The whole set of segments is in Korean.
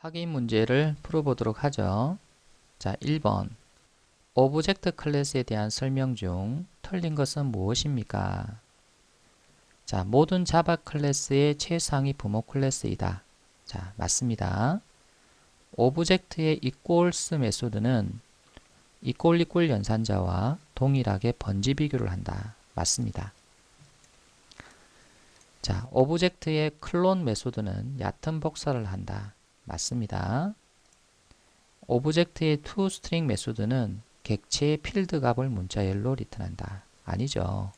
확인 문제를 풀어보도록 하죠. 자, 1번. 오브젝트 클래스에 대한 설명 중 틀린 것은 무엇입니까? 자, 모든 자바 클래스의 최상위 부모 클래스이다. 자, 맞습니다. 오브젝트의 equals 메소드는 equal 연산자와 동일하게 번지 비교를 한다. 맞습니다. 자, 오브젝트의 클론 메소드는 얕은 복사를 한다. 맞습니다. 오브젝트의 toString 메소드는 객체의 필드 값을 문자열로 리턴한다. 아니죠.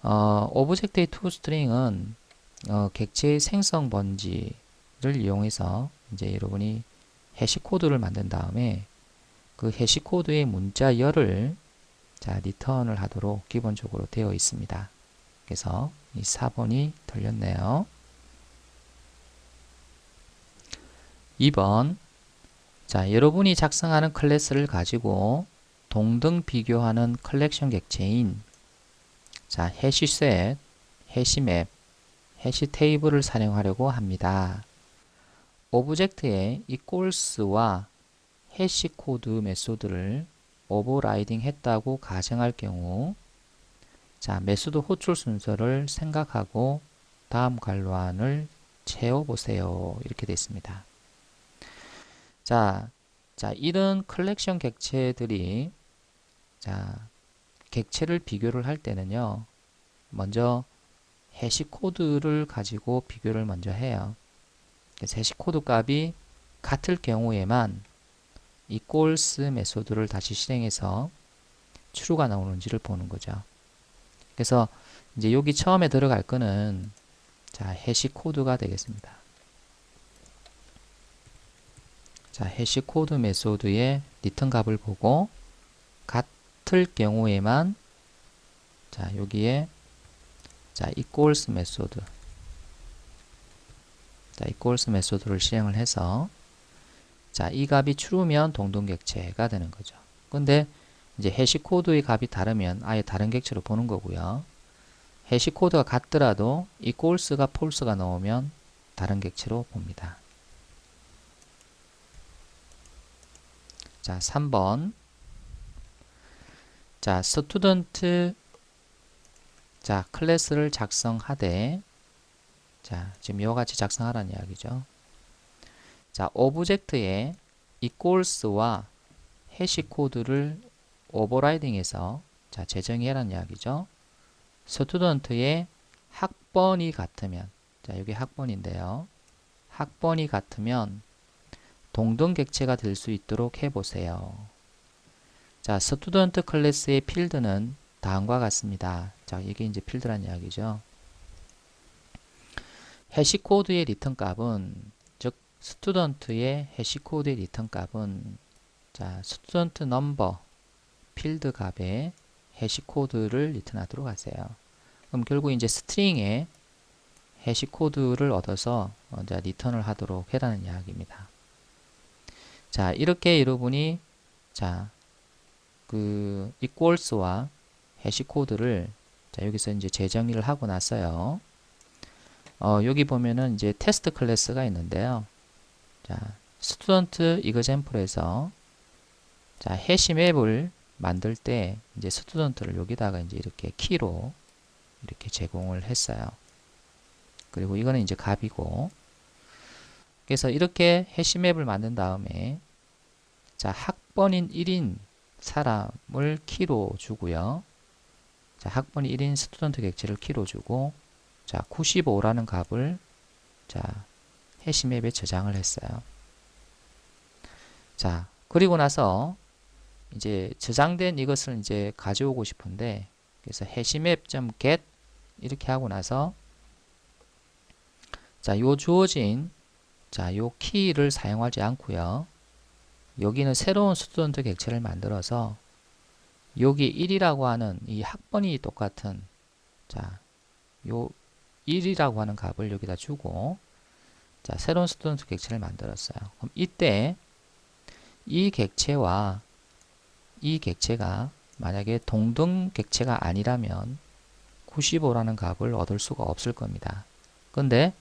오브젝트의 toString은 객체의 생성 번지를 이용해서 이제 여러분이 해시코드를 만든 다음에 그 해시코드의 문자열을 자, 리턴을 하도록 기본적으로 되어 있습니다. 그래서 이 4번이 틀렸네요. 2번. 자, 여러분이 작성하는 클래스를 가지고 동등 비교하는 컬렉션 객체인 자, 해시셋, 해시맵, 해시테이블을 사용하려고 합니다. 오브젝트의 equals와 해시코드 메소드를 오버라이딩 했다고 가정할 경우 자, 메소드 호출 순서를 생각하고 다음 괄호안을 채워보세요. 이렇게 되어 있습니다. 자, 이런 컬렉션 객체들이 자, 객체를 비교를 할 때는요. 먼저 해시코드를 가지고 비교를 먼저 해요. 그래서 해시코드 값이 같을 경우에만 equals 메소드를 다시 실행해서 true가 나오는지를 보는 거죠. 그래서 이제 여기 처음에 들어갈 거는 자, 해시코드가 되겠습니다. 자, 해시코드 메소드의 리턴 값을 보고 같을 경우에만 자, 여기에 자, equals 메소드 자, equals 메소드를 실행을 해서 자, 이 값이 true면 동등 객체가 되는 거죠. 근데 이제 해시코드의 값이 다르면 아예 다른 객체로 보는 거고요. 해시코드가 같더라도 equals가 false가 나오면 다른 객체로 봅니다. 자, 3번. 자, student 자, 클래스를 작성하되 자, 지금 이와 같이 작성하라는 이야기죠. 자, 오브젝트의 equals와 해시코드를 오버라이딩해서 자, 재정의하라는 이야기죠. student의 학번이 같으면 자, 여기 학번인데요. 학번이 같으면 동등 객체가 될 수 있도록 해보세요. 자, student 클래스의 필드는 다음과 같습니다. 자, 이게 이제 필드란 이야기죠. 해시코드의 리턴 값은 즉 student의 해시코드의 리턴 값은 자, student number 필드 값에 해시코드를 리턴하도록 하세요. 그럼 결국 이제 스트링에 해시코드를 얻어서 이제 리턴을 하도록 해라는 이야기입니다. 자, 이렇게 여러분이 자, 그 equals와 해시코드를 자, 여기서 이제 재정의를 하고 났어요. 여기 보면은 이제 테스트 클래스가 있는데요. 자, 스튜던트 example에서 자, 해시맵을 만들 때 이제 스튜던트를 여기다가 이제 이렇게 키로 이렇게 제공을 했어요. 그리고 이거는 이제 값이고 그래서 이렇게 해시맵을 만든 다음에 자, 학번인 1인 사람을 키로 주고요. 자, 학번이 1인 스튜던트 객체를 키로 주고 자, 95라는 값을 자, 해시맵에 저장을 했어요. 자, 그리고 나서 이제 저장된 이것을 이제 가져오고 싶은데 그래서 해시맵.get 이렇게 하고 나서 자, 요 주어진 자, 요 키를 사용하지 않고요. 여기는 새로운 스튜던트 객체를 만들어서 여기 1이라고 하는 이 학번이 똑같은 자, 요 1이라고 하는 값을 여기다 주고 자, 새로운 스튜던트 객체를 만들었어요. 그럼 이때 이 객체와 이 객체가 만약에 동등 객체가 아니라면 95라는 값을 얻을 수가 없을 겁니다. 근데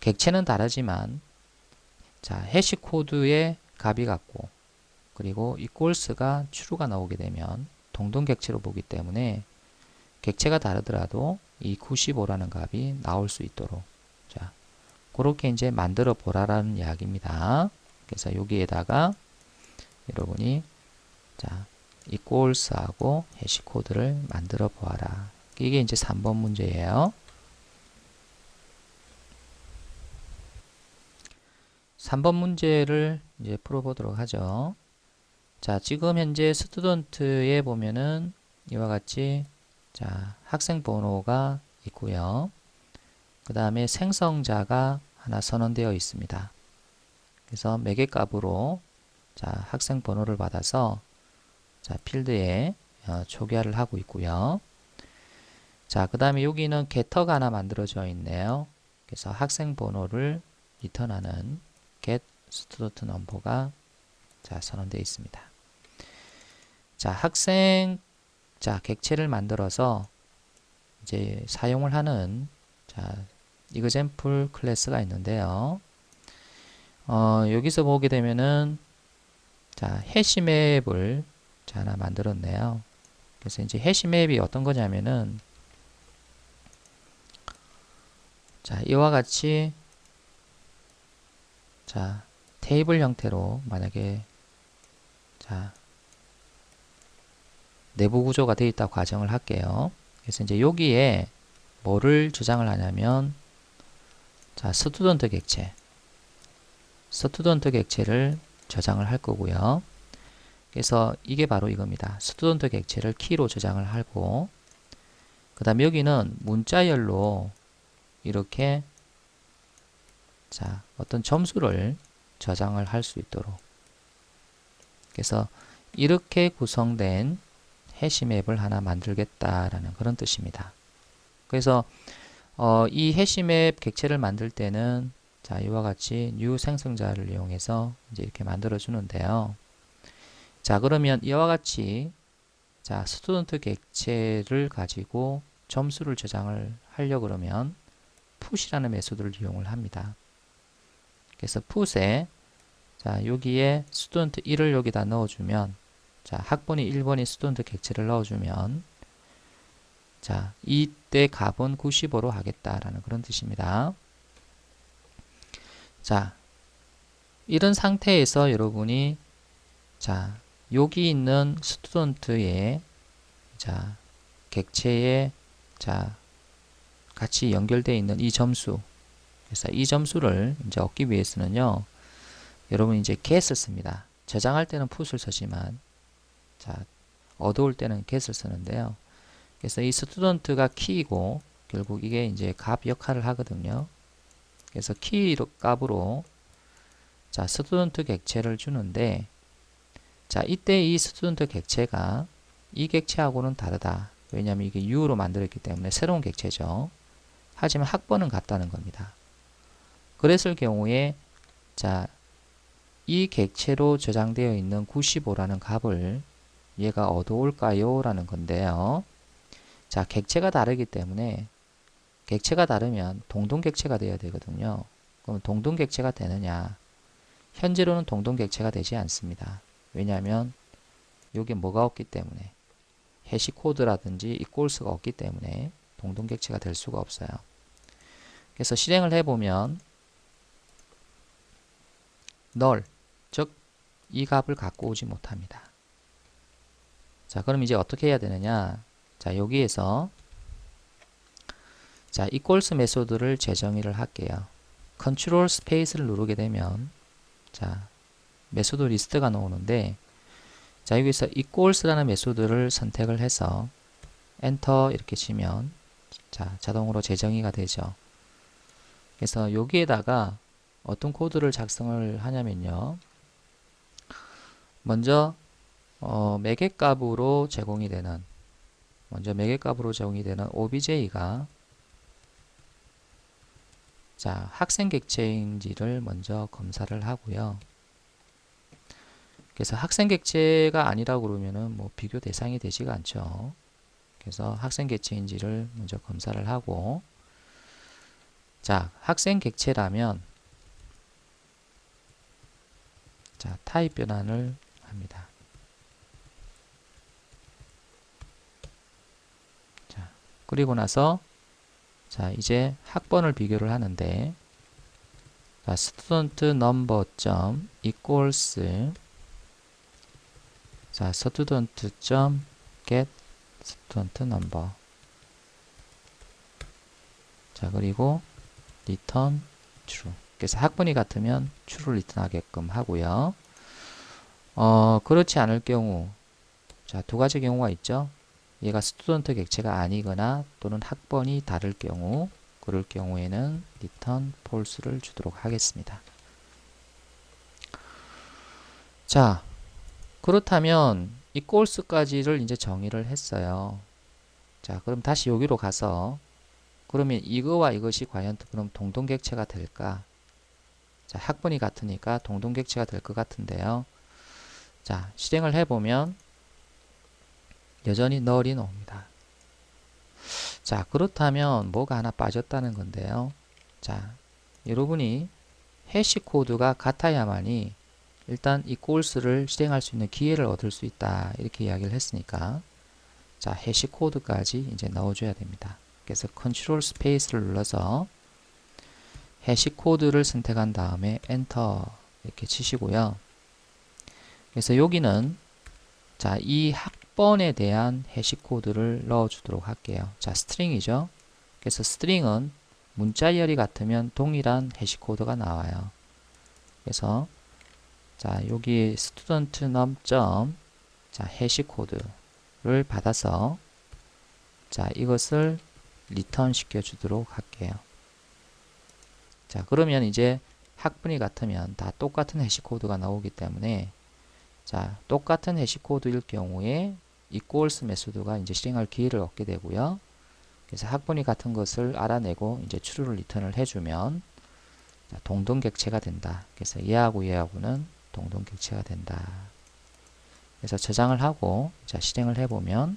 객체는 다르지만 자, 해시 코드의 값이 같고 그리고 equals가 true가 나오게 되면 동등 객체로 보기 때문에 객체가 다르더라도 이 95라는 값이 나올 수 있도록 자, 그렇게 이제 만들어 보라라는 이야기입니다. 그래서 여기에다가 여러분이 자, equals하고 해시 코드를 만들어 보아라. 이게 이제 3번 문제예요. 3번 문제를 이제 풀어보도록 하죠. 자, 지금 현재 스튜던트에 보면은 이와 같이 자, 학생 번호가 있고요. 그 다음에 생성자가 하나 선언되어 있습니다. 그래서 매개 값으로 자, 학생 번호를 받아서 자, 필드에 초기화를 하고 있고요. 자, 그 다음에 여기는 get터가 하나 만들어져 있네요. 그래서 학생 번호를 리턴하는 get student number가 자, 선언되어 있습니다. 자, 학생 자, 객체를 만들어서 이제 사용을 하는 자, example 클래스가 있는데요. 여기서 보게 되면은 자, 해시맵을 자, 하나 만들었네요. 그래서 이제 해시맵이 어떤 거냐면은 자, 이와 같이 자, 테이블 형태로 만약에 자, 내부 구조가 되어 있다고 가정을 할게요. 그래서 이제 여기에 뭐를 저장을 하냐면 자, 스튜던트 객체를 저장을 할 거고요. 그래서 이게 바로 이겁니다. 스튜던트 객체를 키로 저장을 하고 그 다음 여기는 문자열로 이렇게 자, 어떤 점수를 저장을 할 수 있도록 그래서 이렇게 구성된 해시맵을 하나 만들겠다라는 그런 뜻입니다. 그래서 이 해시맵 객체를 만들 때는 자, 이와 같이 new 생성자를 이용해서 이제 이렇게 만들어 주는데요. 자, 그러면 이와 같이 자, 스튜던트 객체를 가지고 점수를 저장을 하려 그러면 put이라는 메소드를 이용을 합니다. 그래서 put에 자, 여기에 스튜던트 1을 여기다 넣어주면 자, 학번이 1번이 스튜던트 객체를 넣어주면 자, 이때 값은 95로 하겠다라는 그런 뜻입니다. 자, 이런 상태에서 여러분이 자, 여기 있는 스튜던트의 자, 객체에 자, 같이 연결되어 있는 이 점수. 그래서 이 점수를 이제 얻기 위해서는요. 여러분 이제 get을 씁니다. 저장할 때는 put을 쓰지만 자, 얻어올 때는 get을 쓰는데요. 그래서 이 스튜던트가 키이고 결국 이게 이제 값 역할을 하거든요. 그래서 키 값으로 자, 스튜던트 객체를 주는데 자, 이때 이 스튜던트 객체가 이 객체하고는 다르다. 왜냐하면 이게 U로 만들었기 때문에 새로운 객체죠. 하지만 학번은 같다는 겁니다. 그랬을 경우에 자, 이 객체로 저장되어 있는 95라는 값을 얘가 얻어올까요? 라는 건데요. 자, 객체가 다르기 때문에 객체가 다르면 동등객체가 되어야 되거든요. 그럼 동등객체가 되느냐? 현재로는 동등객체가 되지 않습니다. 왜냐하면 여기 뭐가 없기 때문에 해시 코드라든지 equals가 없기 때문에 동등객체가 될 수가 없어요. 그래서 실행을 해보면 null, 즉 이 값을 갖고 오지 못합니다. 자, 그럼 이제 어떻게 해야 되느냐? 자, 여기에서 자, equals 메소드를 재정의를 할게요. 컨트롤 스페이스를 누르게 되면 자, 메소드 리스트가 나오는데 자, 여기서 equals라는 메소드를 선택을 해서 엔터 이렇게 치면 자, 자동으로 재정의가 되죠. 그래서 여기에다가 어떤 코드를 작성을 하냐면요. 먼저 매개값으로 제공이 되는 OBJ가 자, 학생 객체인지를 먼저 검사를 하고요. 그래서 학생 객체가 아니라고 그러면은 뭐 비교 대상이 되지가 않죠. 그래서 학생 객체인지를 먼저 검사를 하고 자, 학생 객체라면 자, 타입 변환을 합니다. 자, 그리고 나서 자, 이제 학번을 비교를 하는데 자, student number 점 equals 자, student 점 get student number 자, 그리고 return true. 그래서 학번이 같으면 true를 리턴하게끔 하고요. 그렇지 않을 경우 자, 두 가지 경우가 있죠. 얘가 스튜던트 객체가 아니거나 또는 학번이 다를 경우 그럴 경우에는 return false를 주도록 하겠습니다. 자, 그렇다면 equals까지를 이제 정의를 했어요. 자, 그럼 다시 여기로 가서 그러면 이거와 이것이 과연 그럼 동동객체가 될까? 자, 학번이 같으니까 동동객체가 될 것 같은데요. 자, 실행을 해보면 여전히 null이 나옵니다. 자, 그렇다면 뭐가 하나 빠졌다는 건데요. 자, 여러분이 해시 코드가 같아야만이 일단 equals를 실행할 수 있는 기회를 얻을 수 있다. 이렇게 이야기를 했으니까 자, 해시 코드까지 이제 넣어줘야 됩니다. 그래서 컨트롤 스페이스를 눌러서 해시 코드를 선택한 다음에 엔터 이렇게 치시고요. 그래서 여기는 자, 이 학번에 대한 해시 코드를 넣어주도록 할게요. 자, 스트링이죠. 그래서 스트링은 문자열이 같으면 동일한 해시 코드가 나와요. 그래서 자, 여기 student num 자, 해시 코드를 받아서 자, 이것을 리턴 시켜 주도록 할게요. 자, 그러면 이제 학번이 같으면 다 똑같은 해시 코드가 나오기 때문에 자, 똑같은 해시 코드일 경우에 equals 메소드가 이제 실행할 기회를 얻게 되고요. 그래서 학번이 같은 것을 알아내고 이제 true를 리턴을 해주면 자, 동동객체가 된다. 그래서 얘하고 얘하고는 동동객체가 된다. 그래서 저장을 하고 자, 실행을 해보면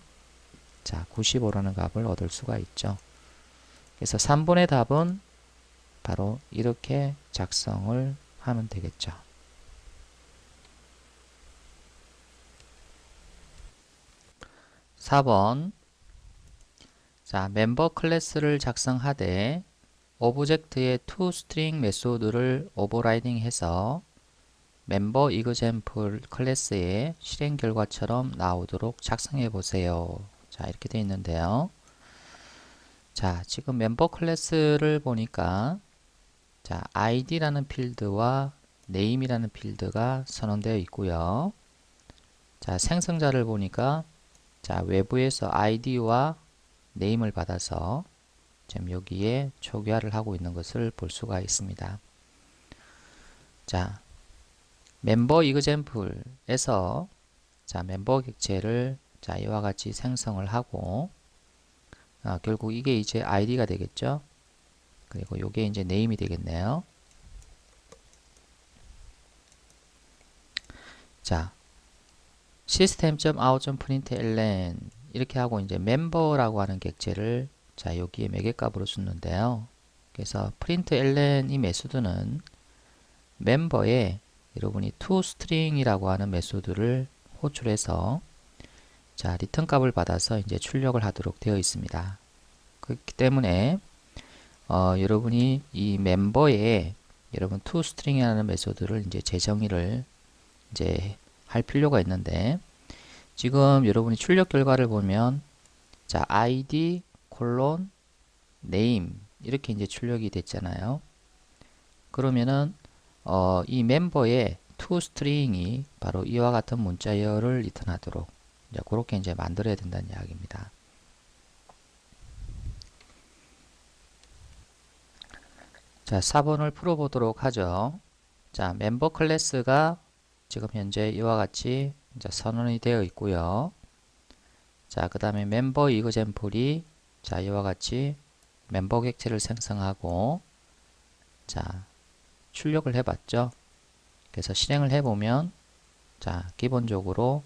자, 95라는 값을 얻을 수가 있죠. 그래서 3번의 답은 바로 이렇게 작성을 하면 되겠죠. 4번 자, 멤버 클래스를 작성하되 오브젝트의 toString 메소드를 오버라이딩 해서 멤버 example 클래스의 실행 결과처럼 나오도록 작성해 보세요. 자, 이렇게 되어 있는데요. 자, 지금 멤버 클래스를 보니까 자, id라는 필드와 name이라는 필드가 선언되어 있고요. 자, 생성자를 보니까 자, 외부에서 id와 name을 받아서 지금 여기에 초기화를 하고 있는 것을 볼 수가 있습니다. 자, 멤버 example에서 자, 멤버 객체를 자, 이와 같이 생성을 하고 결국 이게 이제 id가 되겠죠. 그리고 요게 이제 name이 되겠네요. 자, system.out.println 이렇게 하고 이제 멤버라고 하는 객체를 자, 여기에 매개값으로 줬는데요. 그래서 println 이 메소드는 멤버에 여러분이 toString이라고 하는 메소드를 호출해서 자, 리턴 값을 받아서 이제 출력을 하도록 되어 있습니다. 그렇기 때문에 여러분이 이 멤버에 여러분 toString이라는 메소드를 이제 재정의를 이제 할 필요가 있는데 지금 여러분이 출력 결과를 보면 자, id name 이렇게 이제 출력이 됐잖아요. 그러면은 이 멤버의 toString이 바로 이와 같은 문자열을 리턴하도록 이제 그렇게 이제 만들어야 된다는 이야기입니다. 자, 4번을 풀어보도록 하죠. 자, 멤버 클래스가 지금 현재 이와 같이 이제 선언이 되어 있고요. 자, 그 다음에 멤버 example이 자, 이와 같이 멤버 객체를 생성하고 자, 출력을 해봤죠. 그래서 실행을 해보면 자, 기본적으로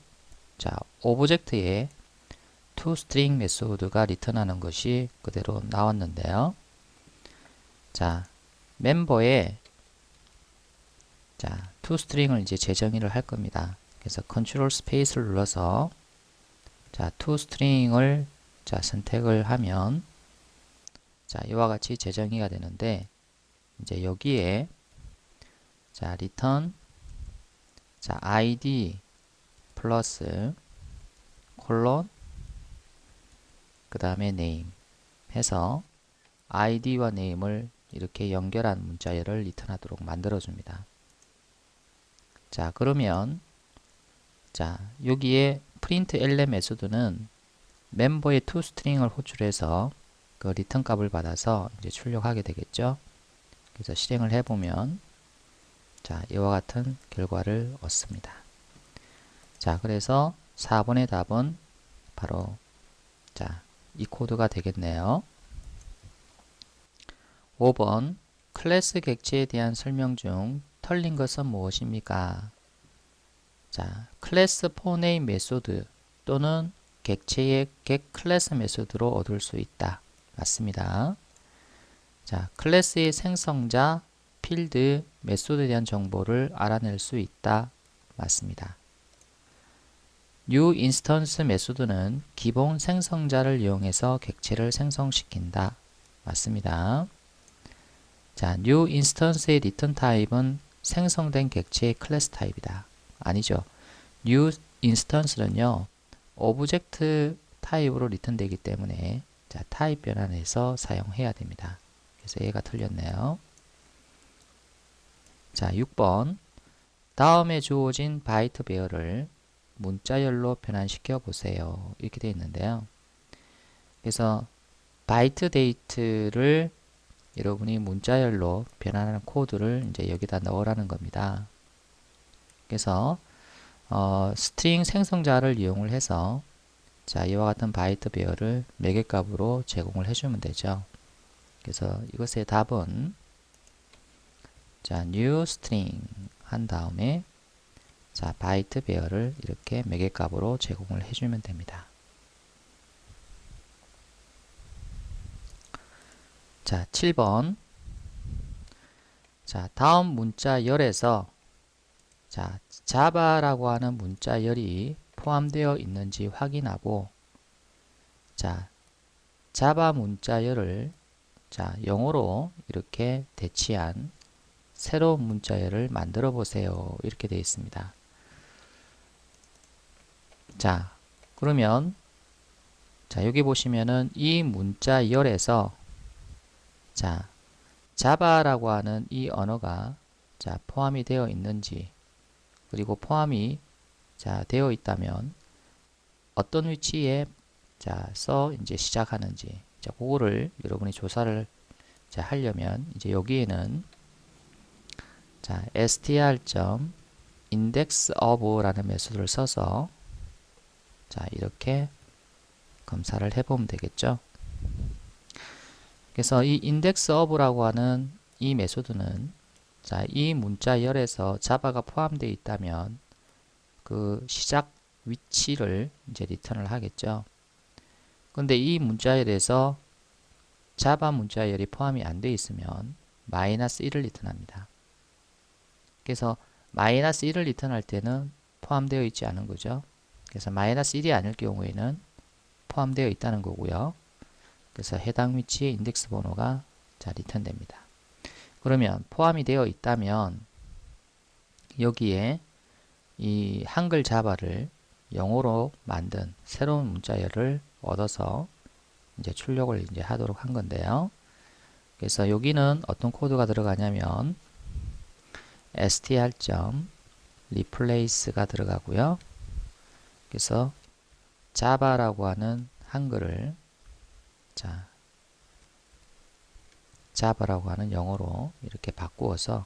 자, 오브젝트에 toString 메소드가 리턴하는 것이 그대로 나왔는데요. 자, 멤버에 자, toString을 이제 재정의를 할 겁니다. 그래서 컨트롤 스페이스를 눌러서 자, toString을 자, 선택을 하면 자, 이와 같이 재정의가 되는데 이제 여기에 자, return 자, id 플러스 콜론 그 다음에 name 해서 id와 name을 이렇게 연결한 문자열을 리턴하도록 만들어 줍니다. 자, 그러면 자, 여기에 printLN 메소드는 멤버의 toString을 호출해서 그 리턴 값을 받아서 이제 출력하게 되겠죠. 그래서 실행을 해보면 자, 이와 같은 결과를 얻습니다. 자, 그래서 4번의 답은 바로 자, 이 코드가 되겠네요. 5번 클래스 객체에 대한 설명 중 틀린 것은 무엇입니까? 자, 클래스 포네임 메소드 또는 객체의 객 클래스 메소드로 얻을 수 있다. 맞습니다. 자, 클래스의 생성자, 필드, 메소드에 대한 정보를 알아낼 수 있다. 맞습니다. new instance 메소드는 기본 생성자를 이용해서 객체를 생성시킨다. 맞습니다. 자, new instance의 return 타입은 생성된 객체의 클래스 타입이다. 아니죠. new instance는요, 오브젝트 타입으로 리턴 되기 때문에 자, 타입 변환해서 사용해야 됩니다. 그래서 얘가 틀렸네요. 자, 6번 다음에 주어진 바이트 배열을 문자열로 변환시켜 보세요. 이렇게 되어 있는데요. 그래서 바이트 데이트를 여러분이 문자열로 변환하는 코드를 이제 여기다 넣으라는 겁니다. 그래서 스트링 생성자를 이용을 해서 자, 이와 같은 바이트 배열을 매개값으로 제공을 해주면 되죠. 그래서 이것의 답은 자, new string 한 다음에 자, 바이트 배열을 이렇게 매개값으로 제공을 해주면 됩니다. 자, 7번. 자, 다음 문자열에서 자, 자바라고 하는 문자열이 포함되어 있는지 확인하고 자, 자바 문자열을 자, 영어로 이렇게 대치한 새로운 문자열을 만들어 보세요. 이렇게 되어 있습니다. 자, 그러면 자, 여기 보시면은 이 문자열에서 자, 자바라고 하는 이 언어가 자, 포함이 되어 있는지 그리고 포함이 자, 되어 있다면 어떤 위치에 자, 써 이제 시작하는지 자, 그거를 여러분이 조사를 자, 하려면 이제 여기에는 자, str.indexof라는 메소드를 써서 자, 이렇게 검사를 해보면 되겠죠. 그래서 이 indexof라고 하는 이 메소드는 자, 이 문자열에서 자바가 포함되어 있다면 그 시작 위치를 이제 리턴을 하겠죠. 근데 이 문자열에서 자바 문자열이 포함이 안 되어 있으면 -1을 리턴합니다. 그래서 -1을 리턴할 때는 포함되어 있지 않은 거죠. 그래서 -1이 아닐 경우에는 포함되어 있다는 거고요. 그래서 해당 위치의 인덱스 번호가 자, 리턴됩니다. 그러면 포함이 되어 있다면 여기에 이 한글 자바를 영어로 만든 새로운 문자열을 얻어서 이제 출력을 이제 하도록 한 건데요. 그래서 여기는 어떤 코드가 들어가냐면 str.replace가 들어가고요. 그래서 자바라고 하는 한글을 자, 자바라고 하는 영어로 이렇게 바꾸어서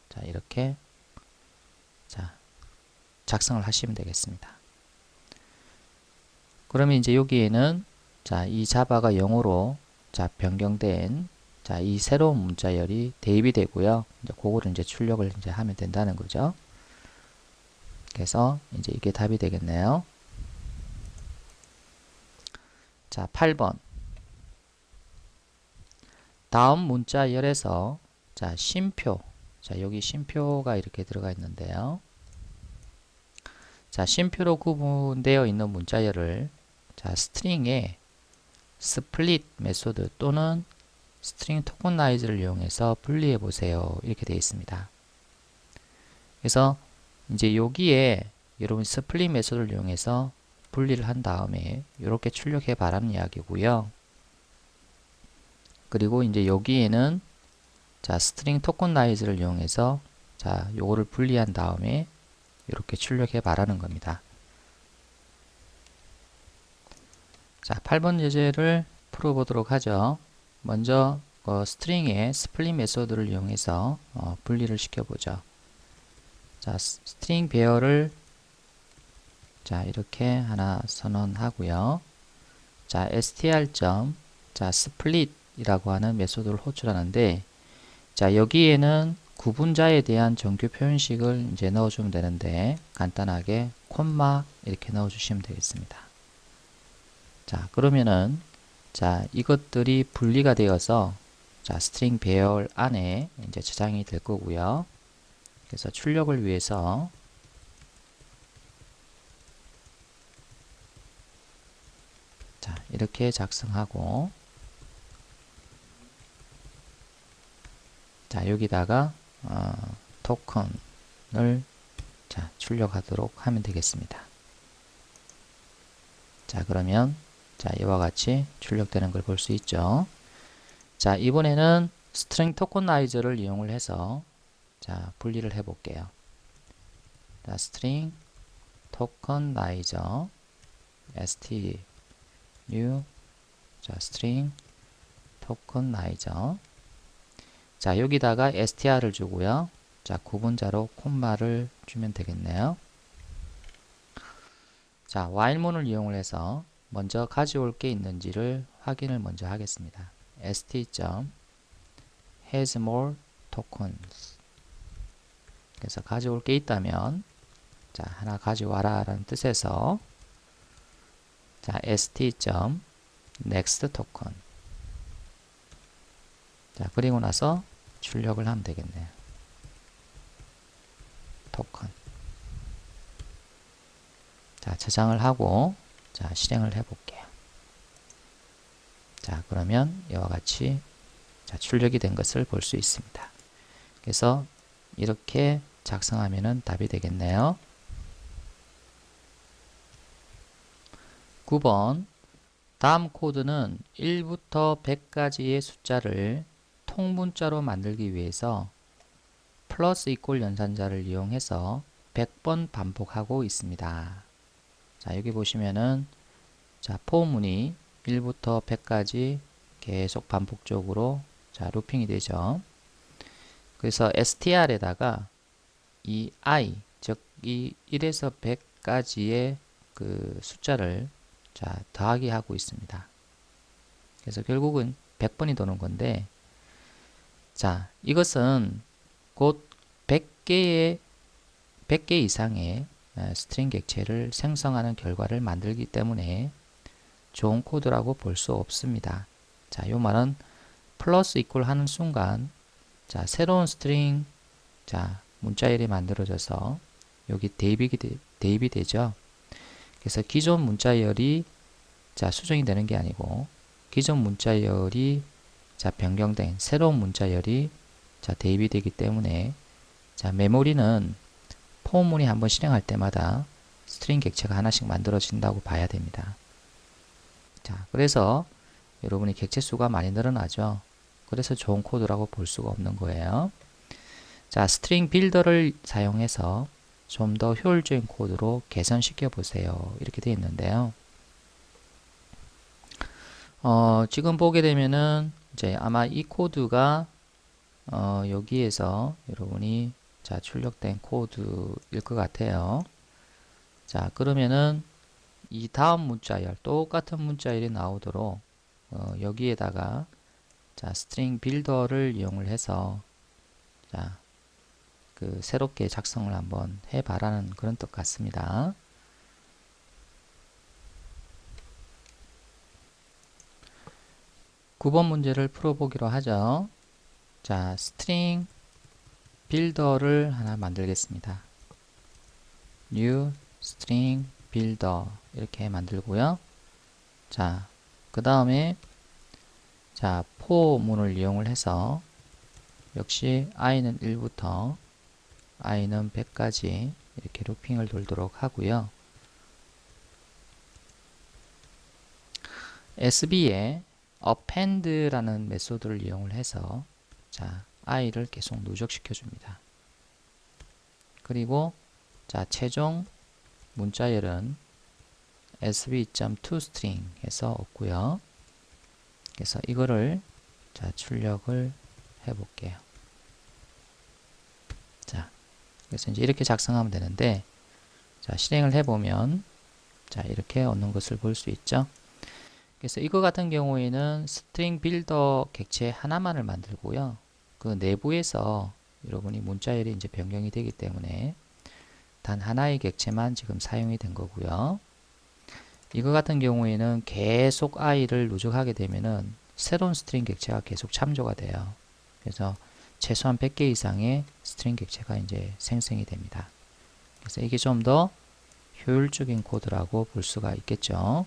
자, 이렇게 자, 작성을 하시면 되겠습니다. 그러면 이제 여기에는 자, 이 자바가 영어로 자, 변경된 자, 이 새로운 문자열이 대입이 되고요. 이제 그거를 이제 출력을 이제 하면 된다는 거죠. 그래서 이제 이게 답이 되겠네요. 자, 8번. 다음 문자열에서 자, 쉼표, 자, 여기 쉼표가 이렇게 들어가 있는데요. 자, 쉼표로 구분되어 있는 문자열을 자, 스트링에 스플릿 메소드 또는 스트링 토커나이즈를 이용해서 분리해 보세요. 이렇게 되어 있습니다. 그래서 이제 여기에 여러분 스플릿 메소드를 이용해서 분리를 한 다음에 이렇게 출력해 바라는 이야기고요. 그리고 이제 여기에는 자, 스트링 토커나이즈를 이용해서 자, 요거를 분리한 다음에 이렇게 출력해 바라는 겁니다. 자, 8번 예제를 풀어보도록 하죠. 먼저 스트링의 스플릿 메소드를 이용해서 분리를 시켜보죠. 자, 스트링 배열을 자, 이렇게 하나 선언하고요. 자, str. 자, split이라고 하는 메소드를 호출하는데 자, 여기에는 구분자에 대한 정규 표현식을 이제 넣어주면 되는데 간단하게 콤마 이렇게 넣어주시면 되겠습니다. 자, 그러면은 자, 이것들이 분리가 되어서 자, 스트링 배열 안에 이제 저장이 될 거고요. 그래서 출력을 위해서 자, 이렇게 작성하고 자, 여기다가 토큰을 자, 출력하도록 하면 되겠습니다. 자, 그러면 자, 이와 같이 출력되는 걸 볼 수 있죠. 자, 이번에는 스트링 토커나이저를 이용을 해서 자, 분리를 해 볼게요. 자, 스트링 토커나이저 st new 자, 스트링 토커나이저 자, 여기다가 str을 주고요. 자, 구분자로 콤마를 주면 되겠네요. 자, while문을 이용을 해서 먼저 가져올 게 있는지를 확인을 먼저 하겠습니다. st.has more tokens 그래서 가져올 게 있다면 자, 하나 가져와라 라는 뜻에서 자, st.next token 자, 그리고 나서 출력을 하면 되겠네요. 토큰 자, 저장을 하고 자, 실행을 해 볼게요. 자, 그러면 이와 같이 자, 출력이 된 것을 볼 수 있습니다. 그래서 이렇게 작성하면은 답이 되겠네요. 9번 다음 코드는 1부터 100까지의 숫자를 통문자로 만들기 위해서 플러스 이퀄 연산자를 이용해서 100번 반복하고 있습니다. 자, 여기 보시면은 자, 포문이 1부터 100까지 계속 반복적으로 자, 루핑이 되죠. 그래서 str에다가 이 i, 즉 이 1에서 100까지의 그 숫자를 자, 더하기 하고 있습니다. 그래서 결국은 100번이 도는 건데 자, 이것은 곧 100개 이상의 스트링 객체를 생성하는 결과를 만들기 때문에 좋은 코드라고 볼 수 없습니다. 자, 요 말은 플러스 이퀄 하는 순간 자, 새로운 스트링 자, 문자열이 만들어져서 여기 대입이 되죠. 그래서 기존 문자열이 자, 수정이 되는 게 아니고 기존 문자열이 자, 변경된 새로운 문자열이 자, 대입이 되기 때문에 자, 메모리는 포문이 한번 실행할 때마다 스트링 객체가 하나씩 만들어진다고 봐야 됩니다. 자, 그래서 여러분이 객체 수가 많이 늘어나죠. 그래서 좋은 코드라고 볼 수가 없는 거예요. 자, 스트링 빌더를 사용해서 좀 더 효율적인 코드로 개선시켜 보세요. 이렇게 되어 있는데요. 지금 보게 되면은 이제 아마 이 코드가 여기에서 여러분이 자, 출력된 코드일 것 같아요. 자, 그러면은 이 다음 문자열, 똑같은 문자열이 나오도록 여기에다가 자, 스트링 빌더를 이용을 해서 자, 그 새롭게 작성을 한번 해봐라는 그런 뜻 같습니다. (9번) 문제를 풀어보기로 하죠. 자, 스트링 빌더를 하나 만들겠습니다. new string builder 이렇게 만들고요. 자, 그 다음에 자, for문을 이용을 해서 역시 i는 1부터 i는 100까지 이렇게 루핑을 돌도록 하고요. SB에 append라는 메소드를 이용을 해서 자, i를 계속 누적시켜 줍니다. 그리고 자, 최종 문자열은 sb.toString 해서 얻고요. 그래서 이거를 자, 출력을 해 볼게요. 자, 그래서 이제 이렇게 작성하면 되는데 자, 실행을 해 보면 자, 이렇게 얻는 것을 볼 수 있죠. 그래서 이거 같은 경우에는 스트링 빌더 객체 하나만을 만들고요. 그 내부에서 여러분이 문자열이 이제 변경이 되기 때문에 단 하나의 객체만 지금 사용이 된 거고요. 이거 같은 경우에는 계속 i를 누적하게 되면은 새로운 스트링 객체가 계속 참조가 돼요. 그래서 최소한 100개 이상의 스트링 객체가 이제 생성이 됩니다. 그래서 이게 좀 더 효율적인 코드라고 볼 수가 있겠죠.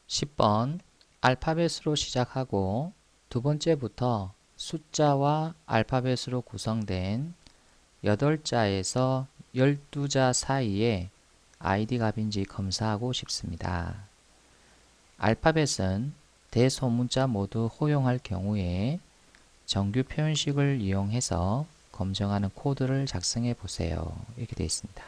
10번 알파벳으로 시작하고 두 번째부터 숫자와 알파벳으로 구성된 8자에서 12자 사이에 id 값인지 검사하고 싶습니다. 알파벳은 대소문자 모두 허용할 경우에 정규 표현식을 이용해서 검증하는 코드를 작성해 보세요. 이렇게 되어 있습니다.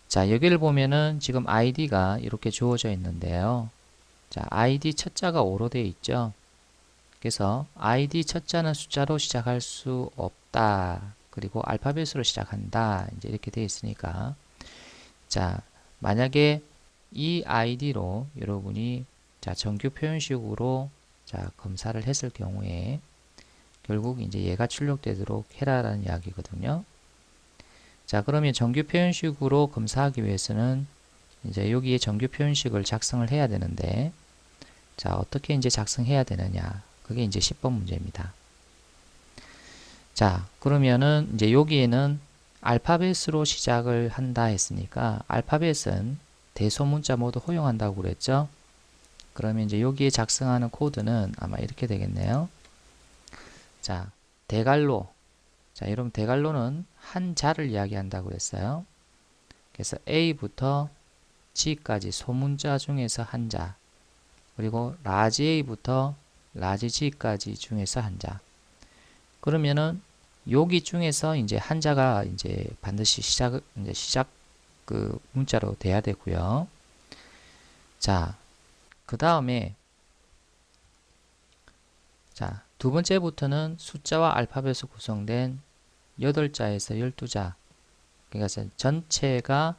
자, 여기를 보면은 지금 id가 이렇게 주어져 있는데요. 자, id 첫 자가 5로 되어 있죠. 그래서 id 첫 자는 숫자로 시작할 수 없다. 그리고 알파벳으로 시작한다. 이제 이렇게 되어 있으니까 자, 만약에 이 id로 여러분이 자, 정규 표현식으로 자, 검사를 했을 경우에 결국 이제 얘가 출력되도록 해라라는 이야기거든요. 자, 그러면 정규 표현식으로 검사하기 위해서는 이제 여기에 정규 표현식을 작성을 해야 되는데 자, 어떻게 이제 작성해야 되느냐? 그게 이제 10번 문제입니다. 자, 그러면은 이제 여기에는 알파벳으로 시작을 한다 했으니까 알파벳은 대소문자 모두 허용한다고 그랬죠? 그러면 이제 여기에 작성하는 코드는 아마 이렇게 되겠네요. 자, 대갈로. 자, 여러분 대갈로는 한 자를 이야기한다고 그랬어요. 그래서 A부터 G까지 소문자 중에서 한 자. 그리고 라지 A부터 라지 G까지 중에서 한 자. 그러면은 여기 중에서 이제 한자가 이제 반드시 시작 그 문자로 돼야 되고요. 자, 그 다음에 자, 두 번째부터는 숫자와 알파벳으로 구성된 8자에서 12자. 그러니까 전체가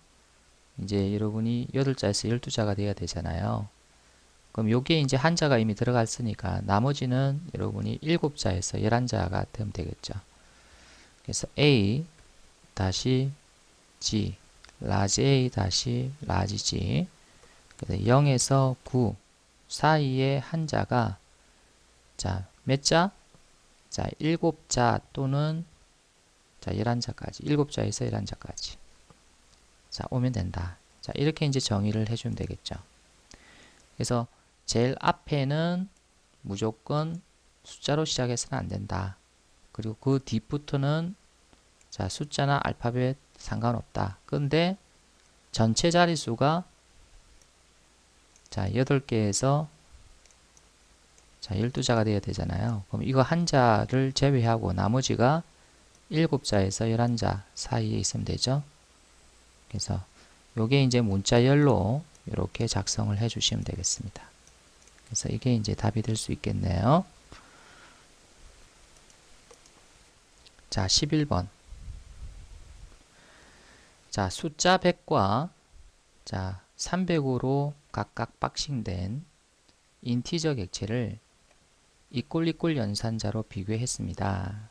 이제 여러분이 8자에서 12자가 돼야 되잖아요. 그럼 요게 이제 한자가 이미 들어갔으니까 나머지는 여러분이 7자에서 11자가 되면 되겠죠. 그래서 A 다시 G 라지 A 다시 라지 G 0에서 9 사이의 한자가 자, 몇 자? 자, 7자 또는 자, 11자까지 7자에서 11자까지 자, 오면 된다. 자, 이렇게 이제 정의를 해주면 되겠죠. 그래서 제일 앞에는 무조건 숫자로 시작해서는 안 된다. 그리고 그 뒤부터는 자, 숫자나 알파벳 상관없다. 근데 전체 자릿수가 자, 8개에서 자, 12자가 되어야 되잖아요. 그럼 이거 한자를 제외하고 나머지가 7자에서 11자 사이에 있으면 되죠. 그래서 요게 이제 문자열로 이렇게 작성을 해 주시면 되겠습니다. 그래서 이게 이제 답이 될 수 있겠네요. 자, 11번. 자, 숫자 100과 자, 300으로 각각 박싱된 인티저 객체를 이꼴 연산자로 비교했습니다.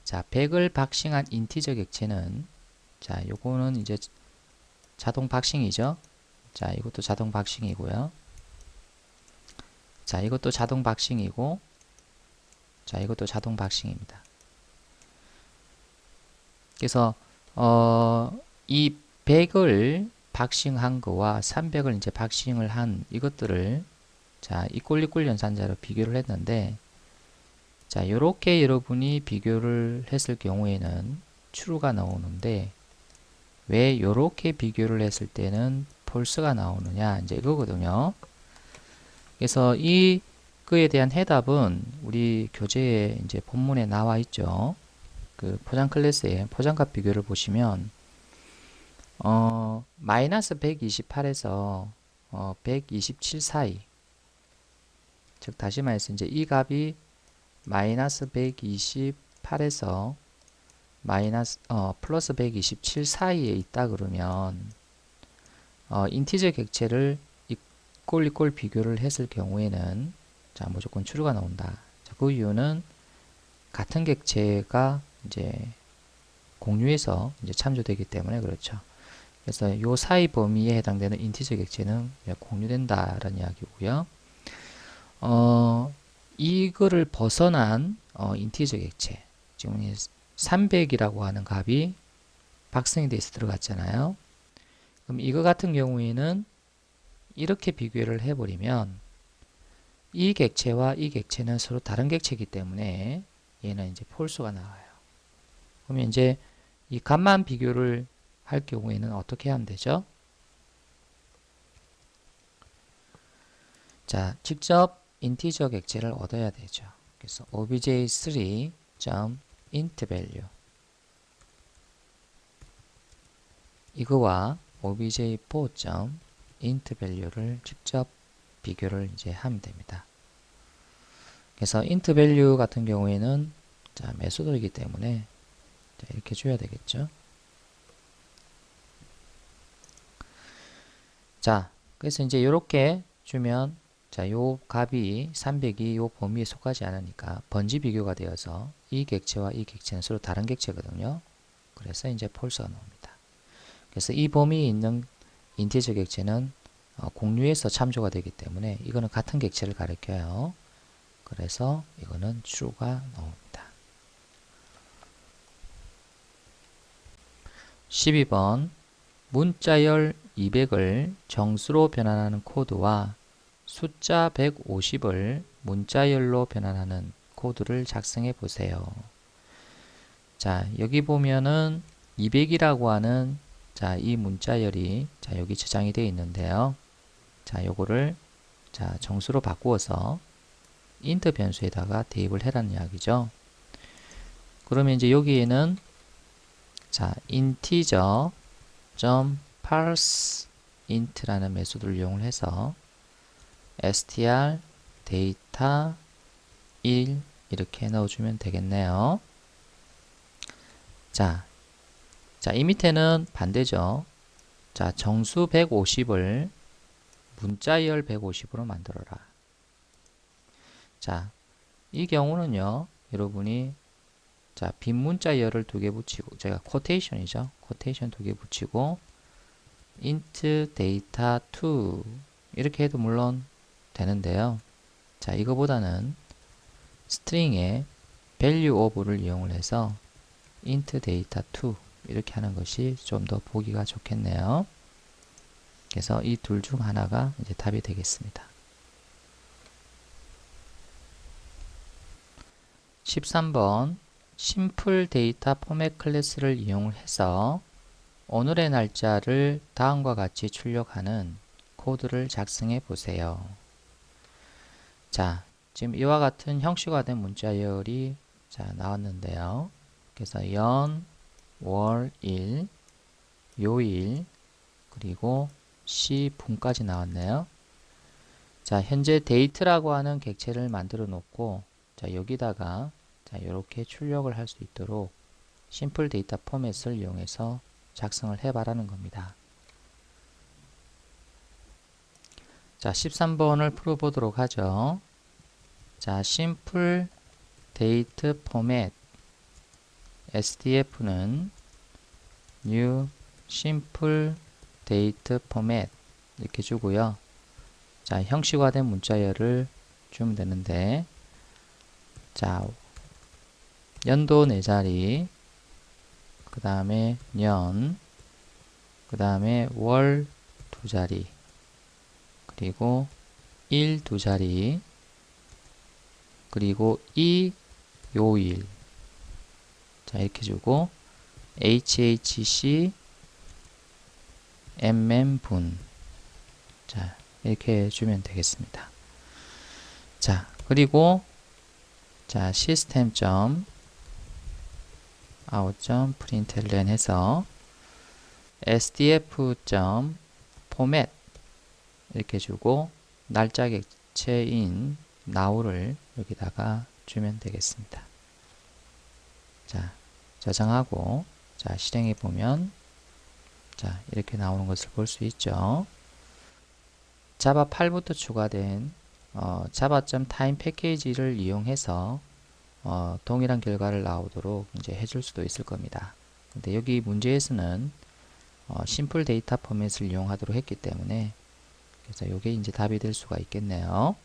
자, 100을 박싱한 인티저 객체는 자, 요거는 이제 자동 박싱이죠. 자, 이것도 자동 박싱이고요. 자, 이것도 자동 박싱이고 자, 이것도 자동 박싱입니다. 그래서 이 100을 박싱한 거와 300을 이제 박싱을 한 이것들을 자, 이꼴 연산자로 비교를 했는데 자, 요렇게 여러분이 비교를 했을 경우에는 true가 나오는데 왜 요렇게 비교를 했을 때는 false가 나오느냐 이제 이거거든요. 그래서 그에 대한 해답은 우리 교재에 이제 본문에 나와 있죠. 그 포장 클래스의 포장값 비교를 보시면 마이너스 128에서 127 사이, 즉 다시 말해서 이제 이 값이 마이너스 128에서 플러스 127 사이에 있다 그러면 인티저 객체를 이꼴 비교를 했을 경우에는 자, 무조건 true가 나온다. 자, 그 이유는 같은 객체가 이제 공유해서 이제 참조되기 때문에 그렇죠. 그래서 요 사이 범위에 해당되는 인티저 객체는 공유된다라는 이야기고요. 이거를 벗어난 인티저 객체, 지금 300이라고 하는 값이 박싱이 돼서 들어갔잖아요. 그럼 이거 같은 경우에는 이렇게 비교를 해버리면 이 객체와 이 객체는 서로 다른 객체이기 때문에 얘는 이제 false가 나와요. 그러면 이제 이 값만 비교를 할 경우에는 어떻게 하면 되죠? 자, 직접 인티저 객체를 얻어야 되죠. 그래서 obj3.intValue 이거와 obj4.intValue를 직접 비교를 이제 하면 됩니다. 그래서 intValue 같은 경우에는 자, 메소드이기 때문에 자, 이렇게 줘야 되겠죠. 자, 그래서 이제 이렇게 주면 자, 요 값이 300이 요 범위에 속하지 않으니까 번지 비교가 되어서 이 객체와 이 객체는 서로 다른 객체거든요. 그래서 이제 false가 나옵니다. 그래서 이 범위에 있는 인티저 객체는 공유해서 참조가 되기 때문에 이거는 같은 객체를 가리켜요. 그래서 이거는 true가 나옵니다. 12번 문자열 200을 정수로 변환하는 코드와 숫자 150을 문자열로 변환하는 코드를 작성해 보세요. 자, 여기 보면은 200이라고 하는 자, 이 문자열이 자, 여기 저장이 되어 있는데요. 자, 요거를 자, 정수로 바꾸어서 int 변수에다가 대입을 해라는 이야기죠. 그러면 이제 여기에는 자, integer.parseInt라는 메소드를 이용을 해서 str 데이터 1 이렇게 넣어주면 되겠네요. 자, 이 밑에는 반대죠. 자, 정수 150을 문자열 150으로 만들어라. 자, 이 경우는요, 여러분이 자, 빈 문자열을 2개 붙이고, 제가 코테이션이죠. 코테이션 2개 붙이고, int data 2 이렇게 해도 물론 되는데요. 자, 이거보다는 스트링에 value of를 이용을 해서 int data 2 이렇게 하는 것이 좀 더 보기가 좋겠네요. 그래서 이 둘 중 하나가 이제 답이 되겠습니다. 13번 심플 데이터 포맷 클래스를 이용을 해서 오늘의 날짜를 다음과 같이 출력하는 코드를 작성해 보세요. 자, 지금 이와 같은 형식화된 문자열이 자, 나왔는데요. 그래서 연, 월, 일, 요일, 그리고 시, 분까지 나왔네요. 자, 현재 데이트라고 하는 객체를 만들어 놓고 자, 여기다가 자, 이렇게 출력을 할 수 있도록 심플 데이터 포맷을 이용해서 작성을 해봐라는 겁니다. 자, 13번을 풀어보도록 하죠. 자, 심플 데이터 포맷 SDF는 new simple date format 이렇게 주고요. 자, 형식화된 문자열을 주면 되는데 자, 연도 4자리, 그 다음에 년, 그 다음에 월 2자리, 그리고 일 2자리, 그리고 이 요일. 자, 이렇게 주고 HHC MM 분. 자, 이렇게 주면 되겠습니다. 자, 그리고 자, 시스템 점 아웃 점 println 해서 sdf 점 포맷 이렇게 주고 날짜 객체인 now를 여기다가 주면 되겠습니다. 자, 저장하고 자, 실행해 보면 자, 이렇게 나오는 것을 볼 수 있죠. 자바 8부터 추가된 java.time 패키지를 이용해서 동일한 결과를 나오도록 이제 해줄 수도 있을 겁니다. 근데 여기 문제에서는 심플 데이터 포맷을 이용하도록 했기 때문에 그래서 이게 이제 답이 될 수가 있겠네요.